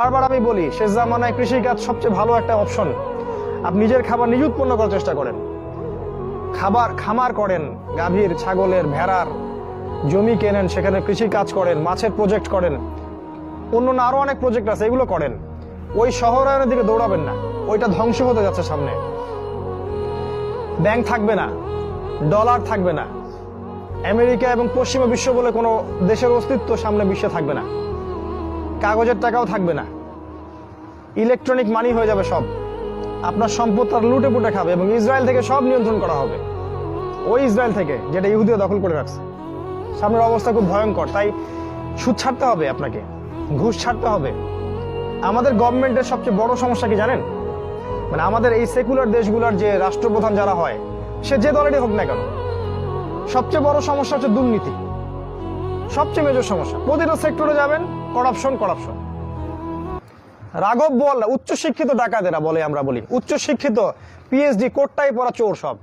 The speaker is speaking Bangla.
বারবার আমি বলি, শেষ জামানায় কৃষিকাজ সবচেয়ে ভালো একটা অপশন। আপনি নিজের খাবার নিজে উৎপন্ন করার চেষ্টা করেন, খামার করেন, গাভীর, ছাগলের, ভেড়ার জমি কেনেন, সেখানে কৃষি কাজ করেন, মাছের প্রজেক্ট করেন, অন্য আরো অনেক প্রজেক্ট আছে, এগুলো করেন। ওই শহরায়নের দিকে দৌড়াবেন না, ওইটা ধ্বংস হতে যাচ্ছে সামনে। ব্যাংক থাকবে না, ডলার থাকবে না, আমেরিকা এবং পশ্চিমা বিশ্ব বলে কোনো দেশের অস্তিত্ব সামনে বিশ্বে থাকবে না, কাগজের টাকাও থাকবে না, ইলেকট্রনিক মানি হয়ে যাবে সব। আপনার সম্পদ তার লুটে পুটে খাবে এবং ইসরায়েল থেকে সব নিয়ন্ত্রণ করা হবে, ওই ইসরায়েল থেকে যেটা ইহুদিরা দখল করে রাখছে। সামনের অবস্থা খুব ভয়ঙ্কর। তাই সুদ ছাড়তে হবে, আপনাকে ঘুষ ছাড়তে হবে। আমাদের গভর্নমেন্টের সবচেয়ে বড় সমস্যা কি জানেন? মানে আমাদের এই সেকুলার দেশগুলোর যে রাষ্ট্রপ্রধান যারা হয়, সে যে দলেরই হোক না কেন, সবচেয়ে বড় সমস্যা হচ্ছে দুর্নীতি। সবচেয়ে মেজর সমস্যা। প্রতিটা সেক্টরে যাবেন, করাপশন। রাঘব বল উচ্চশিক্ষিত ডাকাতেরা বলে, আমরা বলি উচ্চশিক্ষিত, পিএইচডি কোটটাই পড়া চোর সব।